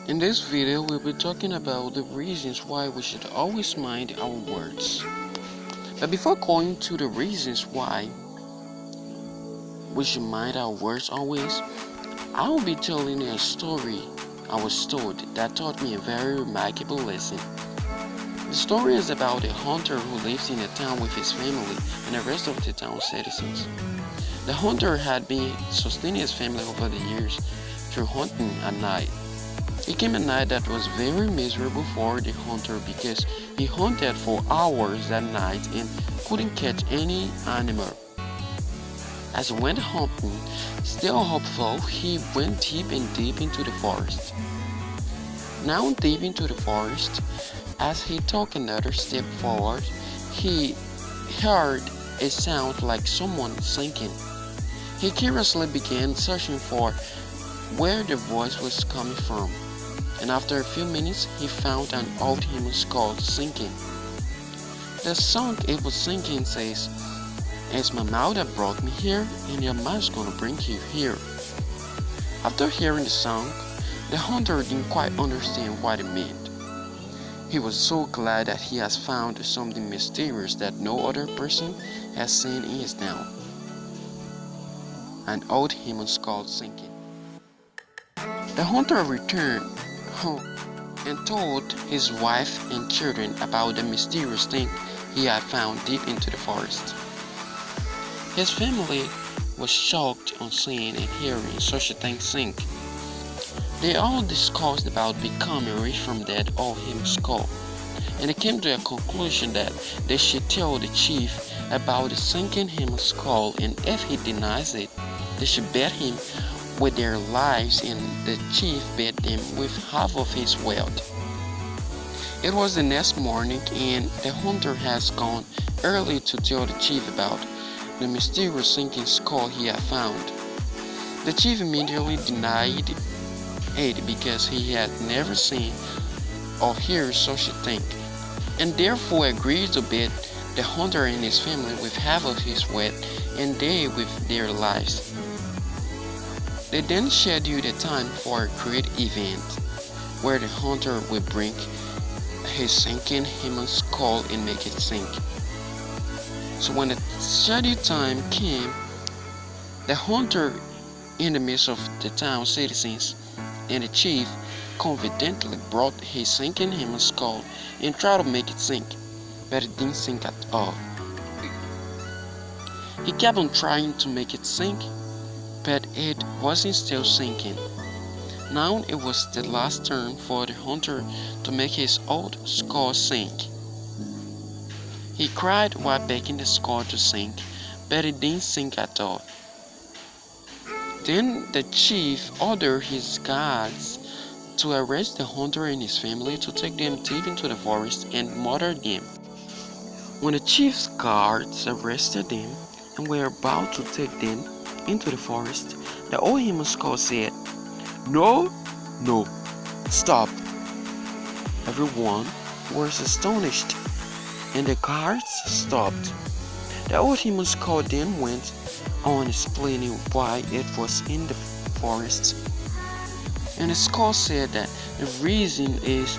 In this video, we'll be talking about the reasons why we should always mind our words. But before going to the reasons why we should mind our words always, I will be telling you a story I was told that taught me a very remarkable lesson. The story is about a hunter who lives in a town with his family and the rest of the town's citizens. The hunter had been sustaining his family over the years through hunting at night. It came a night that was very miserable for the hunter because he hunted for hours that night and couldn't catch any animal. As he went hunting, still hopeful, he went deep and deep into the forest. Now deep into the forest, as he took another step forward, he heard a sound like someone singing. He curiously began searching for where the voice was coming from, and after a few minutes he found an old human skull singing. The song it was singing says, "It's my mouth that brought me here, and your mouth's gonna bring you here." After hearing the song, the hunter didn't quite understand what it meant. He was so glad that he has found something mysterious that no other person has seen in his town. An old human skull singing. The hunter returned home and told his wife and children about the mysterious thing he had found deep into the forest. His family was shocked on seeing and hearing such a thing sing. They all discussed about becoming rich from that old human skull, and they came to a conclusion that they should tell the chief about the sinking human skull, and if he denies it, they should bet him with their lives, and the chief bet them with half of his wealth. It was the next morning, and the hunter has gone early to tell the chief about the mysterious sinking skull he had found. The chief immediately denied it because he had never seen or heard such a thing, and therefore agreed to bet the hunter and his family with half of his wealth, and they with their lives. They then scheduled a time for a great event where the hunter would bring his sinking human skull and make it sink. So when the scheduled time came, the hunter, in the midst of the town citizens and the chief, confidently brought his sinking human skull and tried to make it sink, but it didn't sink at all. He kept on trying to make it sink, but it wasn't still sinking. Now it was the last turn for the hunter to make his old skull sink. He cried while begging the skull to sink, but it didn't sink at all. Then the chief ordered his guards to arrest the hunter and his family, to take them deep into the forest and murder them. When the chief's guards arrested them and were about to take them into the forest, the old human skull said, "No, no, stop." Everyone was astonished, and the guards stopped. The old human skull then went on explaining why it was in the forest. And the skull said that the reason is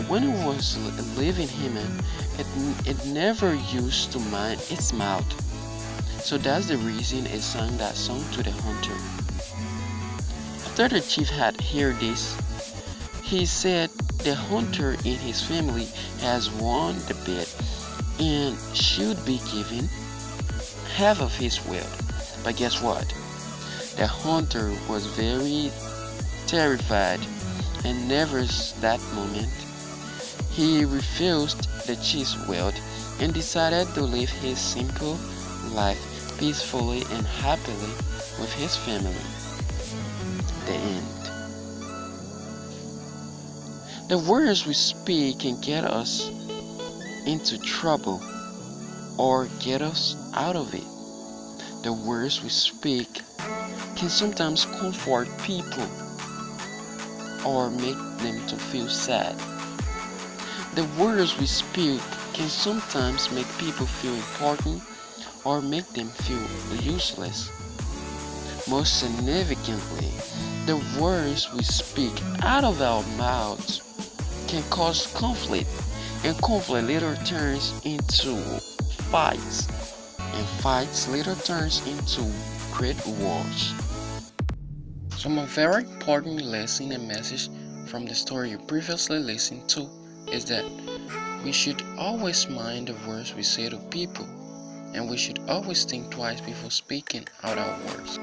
when it was a living human, it never used to mind its mouth. So that's the reason it sang that song to the hunter. After the chief had heard this, he said the hunter and his family has won the bet and should be given half of his wealth. But guess what? The hunter was very terrified, and never that moment he refused the chief's wealth and decided to live his simple life peacefully and happily with his family. The end. The words we speak can get us into trouble or get us out of it. The words we speak can sometimes comfort people or make them to feel sad. The words we speak can sometimes make people feel important or make them feel useless. Most significantly, the words we speak out of our mouths can cause conflict, and conflict later turns into fights, and fights later turns into great wars. Some a very important lesson and message from the story you previously listened to is that we should always mind the words we say to people, and we should always think twice before speaking out our words.